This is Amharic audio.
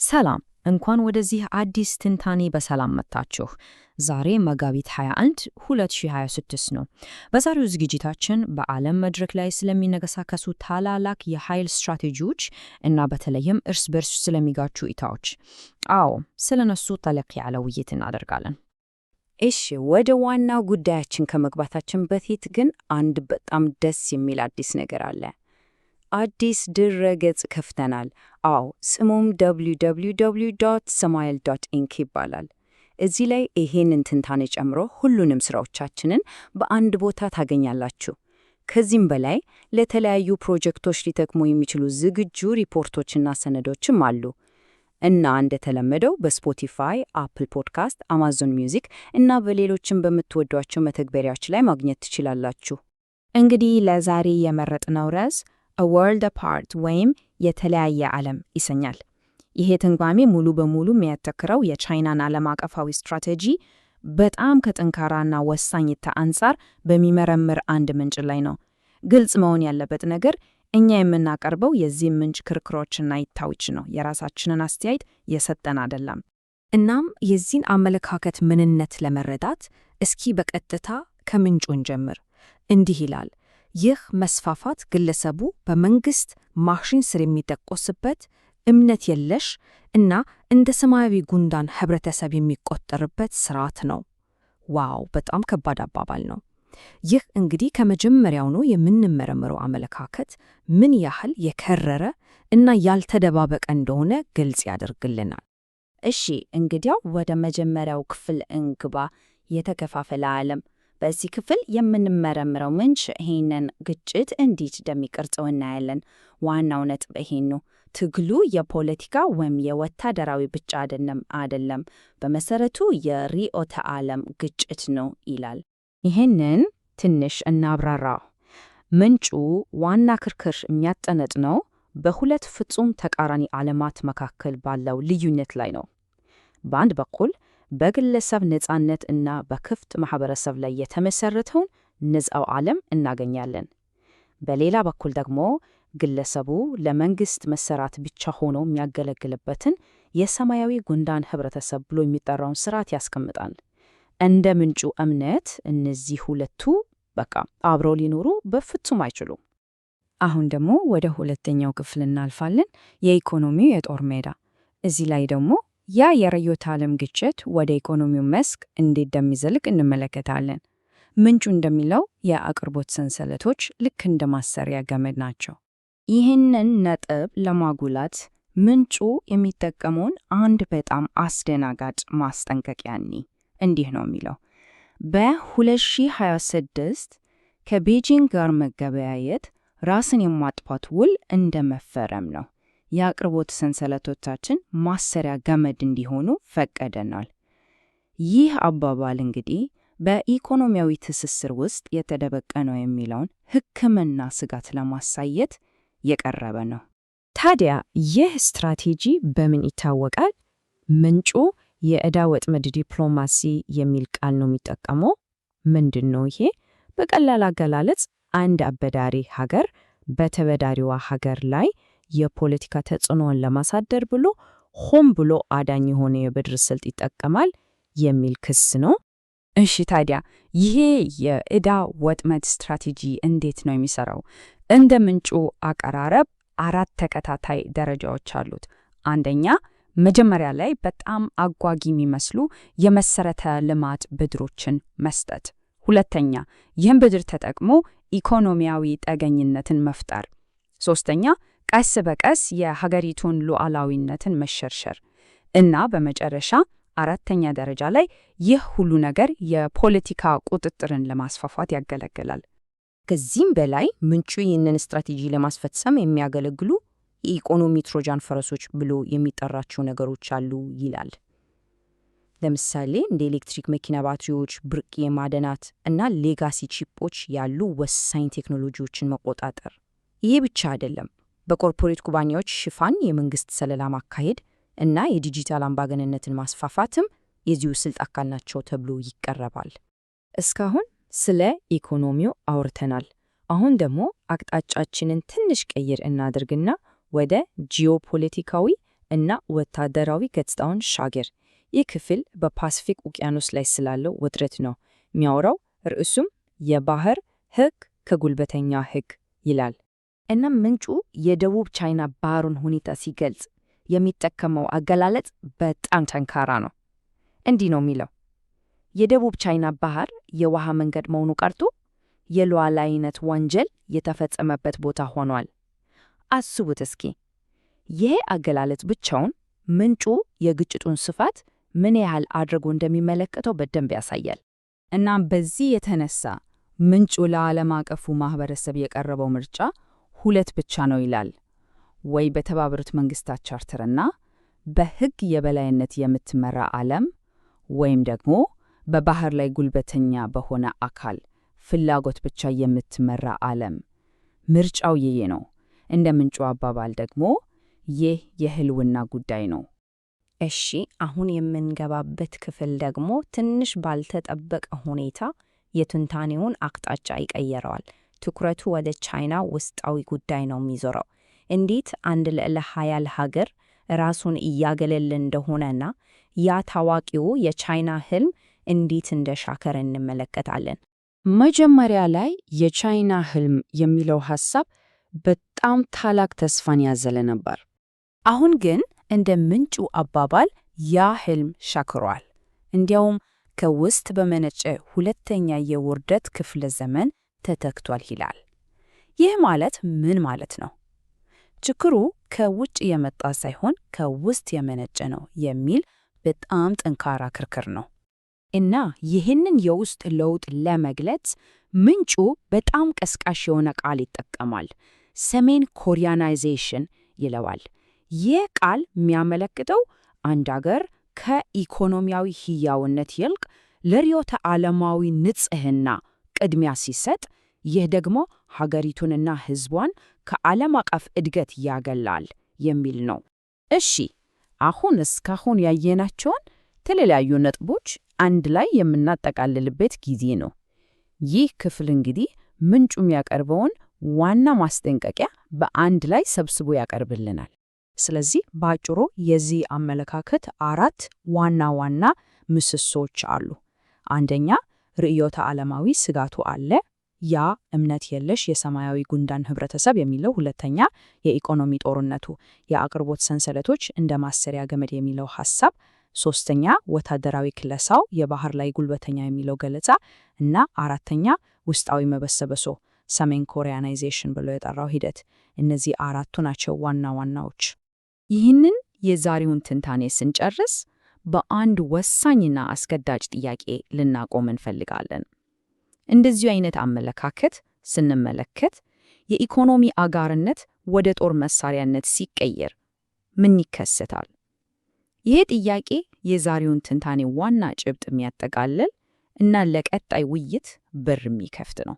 ሰላም እንኳን ወደዚህ አዲስ ትንታኔ በሰላም መጣችሁ። ዛሬ መጋቢት 21 2026 ነው። በዛሬው ዝግጅታችን በዓለም መድረክ ላይ ስለሚነገሳከሱ ታላላቅ የኃይል ስትራቴጂዎች እና በተለይም እርስ በርስ ስለሚጋጩ እይታዎች፣ ስለነሱ ጠለቅ ያለ ውይይት እናደርጋለን። እሺ፣ ወደ ዋናው ጉዳያችን ከመግባታችን በፊት ግን አንድ በጣም ደስ የሚል አዲስ ነገር አለ። አዲስ ድረ-ገጽ ከፍተናል። ስሙም www.samail.inc ይባላል። እዚህ ላይ ይሄንን ትንታኔ ጨምሮ ሁሉንም ስራዎቻችንን በአንድ ቦታ ታገኛላችሁ። ከዚህም በላይ ለተለያዩ ፕሮጀክቶች ሊጠቅሙ የሚችሉ ዝግጁ ሪፖርቶችና ሰነዶችም አሉ እና እንደተለመደው በስፖቲፋይ፣ አፕል ፖድካስት፣ አማዞን ሚውዚክ እና በሌሎችም በምትወዷቸው መተግበሪያዎች ላይ ማግኘት ትችላላችሁ። እንግዲህ ለዛሬ የመረጥነው ርዕስ A World Apart ወይም የተለያየ ዓለም ይሰኛል። ይሄ ትንታኔ ሙሉ በሙሉ የሚያተኩረው የቻይናን ዓለም አቀፋዊ ስትራቴጂ በጣም ከጠንካራና ወሳኝ እይታ አንጻር በሚመረምር አንድ ምንጭ ላይ ነው። ግልጽ መሆን ያለበት ነገር እኛ የምናቀርበው የዚህ ምንጭ ክርክሮችና እይታዎች ነው፣ የራሳችንን አስተያየት የሰጠን አይደለም። እናም የዚህን አመለካከት ምንነት ለመረዳት እስኪ በቀጥታ ከምንጩ እንጀምር። እንዲህ ይላል። ይህ መስፋፋት ግለሰቡ በመንግስት ማሽን ስር የሚደቆስበት እምነት የለሽ እና እንደ ሰማያዊ ጉንዳን ህብረተሰብ የሚቆጠርበት ስርዓት ነው። ዋው! በጣም ከባድ አባባል ነው። ይህ እንግዲህ ከመጀመሪያውኑ የምንመረምረው አመለካከት ምን ያህል የከረረ እና ያልተደባበቀ እንደሆነ ግልጽ ያደርግልናል። እሺ፣ እንግዲያው ወደ መጀመሪያው ክፍል እንግባ። የተከፋፈለ ዓለም። በዚህ ክፍል የምንመረምረው ምንጭ ይሄንን ግጭት እንዴት እንደሚቀርጸው እናያለን። ዋናው ነጥብ ይሄን ነው። ትግሉ የፖለቲካ ወይም የወታደራዊ ብቻ አይደለም፣ በመሰረቱ የርዕዮተ ዓለም ግጭት ነው ይላል። ይሄንን ትንሽ እናብራራ። ምንጩ ዋና ክርክር የሚያጠነጥነው በሁለት ፍጹም ተቃራኒ ዓለማት መካከል ባለው ልዩነት ላይ ነው። በአንድ በኩል በግለሰብ ነፃነት እና በክፍት ማህበረሰብ ላይ የተመሰረተውን ነፃው ዓለም እናገኛለን። በሌላ በኩል ደግሞ ግለሰቡ ለመንግስት መሰራት ብቻ ሆኖ የሚያገለግልበትን የሰማያዊ ጉንዳን ህብረተሰብ ብሎ የሚጠራውን ስርዓት ያስቀምጣል። እንደ ምንጩ እምነት እነዚህ ሁለቱ አብረው ሊኖሩ በፍጹም አይችሉም። አሁን ደግሞ ወደ ሁለተኛው ክፍል እናልፋለን፣ የኢኮኖሚው የጦር ሜዳ። እዚህ ላይ ደግሞ ያ የርዕዮተ ዓለም ግጭት ወደ ኢኮኖሚው መስክ እንዴት እንደሚዘልቅ እንመለከታለን። ምንጩ እንደሚለው የአቅርቦት ሰንሰለቶች ልክ እንደ ማሰሪያ ገመድ ናቸው። ይህንን ነጥብ ለማጉላት ምንጩ የሚጠቀመውን አንድ በጣም አስደናጋጭ ማስጠንቀቂያ እንዲህ ነው የሚለው። በ2026 ከቤጂንግ ጋር መገበያየት ራስን የማጥፋት ውል እንደ መፈረም ነው። የአቅርቦት ሰንሰለቶቻችን ማሰሪያ ገመድ እንዲሆኑ ፈቀደናል። ይህ አባባል እንግዲህ በኢኮኖሚያዊ ትስስር ውስጥ የተደበቀ ነው የሚለውን ሕክምና ስጋት ለማሳየት የቀረበ ነው። ታዲያ ይህ ስትራቴጂ በምን ይታወቃል? ምንጩ የዕዳ ወጥመድ ዲፕሎማሲ የሚል ቃል ነው የሚጠቀመው። ምንድን ነው ይሄ? በቀላል አገላለጽ አንድ አበዳሪ ሀገር በተበዳሪዋ ሀገር ላይ የፖለቲካ ተጽዕኖን ለማሳደር ብሎ ሆን ብሎ አዳኝ የሆነ የብድር ስልት ይጠቀማል የሚል ክስ ነው። እሺ፣ ታዲያ ይሄ የዕዳ ወጥመድ ስትራቴጂ እንዴት ነው የሚሰራው? እንደ ምንጩ አቀራረብ 4 ተከታታይ ደረጃዎች አሉት። አንደኛ፣ መጀመሪያ ላይ በጣም አጓጊ የሚመስሉ የመሰረተ ልማት ብድሮችን መስጠት። ሁለተኛ፣ ይህን ብድር ተጠቅሞ ኢኮኖሚያዊ ጠገኝነትን መፍጠር። ሶስተኛ፣ ቀስ በቀስ የሀገሪቱን ሉዓላዊነትን መሸርሸር እና በመጨረሻ 4ኛ ደረጃ ላይ ይህ ሁሉ ነገር የፖለቲካ ቁጥጥርን ለማስፋፋት ያገለግላል። ከዚህም በላይ ምንጩ ይህንን ስትራቴጂ ለማስፈጸም የሚያገለግሉ የኢኮኖሚ ትሮጃን ፈረሶች ብሎ የሚጠራቸው ነገሮች አሉ ይላል። ለምሳሌ እንደ ኤሌክትሪክ መኪና ባትሪዎች፣ ብርቅዬ ማዕድናት እና ሌጋሲ ቺፖች ያሉ ወሳኝ ቴክኖሎጂዎችን መቆጣጠር። ይሄ ብቻ አይደለም። በኮርፖሬት ኩባንያዎች ሽፋን የመንግስት ሰለላ ማካሄድ እና የዲጂታል አምባገነንነትን ማስፋፋትም የዚሁ ስልት አካል ናቸው ተብሎ ይቀርባል። እስካሁን ስለ ኢኮኖሚው አውርተናል። አሁን ደግሞ አቅጣጫችንን ትንሽ ቀይር እናድርግና ወደ ጂኦፖለቲካዊ እና ወታደራዊ ገጽታውን ሻገር። ይህ ክፍል በፓሲፊክ ውቅያኖስ ላይ ስላለው ውጥረት ነው የሚያወራው። ርዕሱም የባህር ሕግ ከጉልበተኛ ሕግ ይላል። እናም ምንጩ የደቡብ ቻይና ባህሩን ሁኔታ ሲገልጽ የሚጠቀመው አገላለጽ በጣም ጠንካራ ነው። እንዲህ ነው የሚለው፣ የደቡብ ቻይና ባህር የውሃ መንገድ መሆኑ ቀርቶ የሉዓላዊነት ወንጀል የተፈጸመበት ቦታ ሆኗል። አስቡት እስኪ። ይሄ አገላለጽ ብቻውን ምንጩ የግጭቱን ስፋት ምን ያህል አድርጎ እንደሚመለከተው በደንብ ያሳያል። እናም በዚህ የተነሳ ምንጩ ለዓለም አቀፉ ማህበረሰብ የቀረበው ምርጫ ሁለት ብቻ ነው ይላል። ወይ በተባበሩት መንግስታት ቻርተርና በሕግ የበላይነት የምትመራ ዓለም፣ ወይም ደግሞ በባህር ላይ ጉልበተኛ በሆነ አካል ፍላጎት ብቻ የምትመራ ዓለም። ምርጫው ይሄ ነው። እንደ ምንጩ አባባል ደግሞ ይህ የህልውና ጉዳይ ነው። እሺ፣ አሁን የምንገባበት ክፍል ደግሞ ትንሽ ባልተጠበቀ ሁኔታ የትንታኔውን አቅጣጫ ይቀየረዋል። ትኩረቱ ወደ ቻይና ውስጣዊ ጉዳይ ነው የሚዞረው። እንዴት አንድ ልዕለ ኃያል ሀገር ራሱን እያገለለ እንደሆነና ያ ታዋቂው የቻይና ህልም እንዴት እንደሻከረ እንመለከታለን። መጀመሪያ ላይ የቻይና ህልም የሚለው ሐሳብ በጣም ታላቅ ተስፋን ያዘለ ነበር። አሁን ግን እንደ ምንጩ አባባል ያ ህልም ሻክሯል። እንዲያውም ከውስጥ በመነጨ ሁለተኛ የውርደት ክፍለ ዘመን ተተክቷል ይላል። ይህ ማለት ምን ማለት ነው? ችግሩ ከውጭ የመጣ ሳይሆን ከውስጥ የመነጨ ነው የሚል በጣም ጠንካራ ክርክር ነው። እና ይህንን የውስጥ ለውጥ ለመግለጽ ምንጩ በጣም ቀስቃሽ የሆነ ቃል ይጠቀማል። ሰሜን ኮሪያናይዜሽን ይለዋል። ይህ ቃል የሚያመለክተው አንድ አገር ከኢኮኖሚያዊ ህያውነት ይልቅ ለርዕዮተ ዓለማዊ ንጽሕና ቅድሚያ ሲሰጥ፣ ይህ ደግሞ ሀገሪቱንና ህዝቧን ከዓለም አቀፍ እድገት ያገላል የሚል ነው። እሺ፣ አሁን እስካሁን ያየናቸውን የተለያዩ ነጥቦች አንድ ላይ የምናጠቃልልበት ጊዜ ነው። ይህ ክፍል እንግዲህ ምንጩ የሚያቀርበውን ዋና ማስጠንቀቂያ በአንድ ላይ ሰብስቦ ያቀርብልናል። ስለዚህ በአጭሩ የዚህ አመለካከት 4 ዋና ዋና ምሰሶዎች አሉ። አንደኛ፣ ርዕዮተ ዓለማዊ ስጋቱ አለ። ያ እምነት የለሽ የሰማያዊ ጉንዳን ህብረተሰብ የሚለው። ሁለተኛ፣ የኢኮኖሚ ጦርነቱ፣ የአቅርቦት ሰንሰለቶች እንደ ማሰሪያ ገመድ የሚለው ሐሳብ። ሶስተኛ፣ ወታደራዊ ክለሳው፣ የባህር ላይ ጉልበተኛ የሚለው ገለጻ እና አራተኛ፣ ውስጣዊ መበሰበሶ፣ ሰሜን ኮሪያናይዜሽን ብሎ የጠራው ሂደት። እነዚህ 4ቱ ናቸው ዋና ዋናዎች። ይህንን የዛሬውን ትንታኔ ስንጨርስ በአንድ ወሳኝና አስገዳጅ ጥያቄ ልናቆም እንፈልጋለን። እንደዚሁ አይነት አመለካከት ስንመለከት የኢኮኖሚ አጋርነት ወደ ጦር መሳሪያነት ሲቀየር ምን ይከሰታል? ይህ ጥያቄ የዛሬውን ትንታኔ ዋና ጭብጥ የሚያጠቃልል እና ለቀጣይ ውይይት በር የሚከፍት ነው።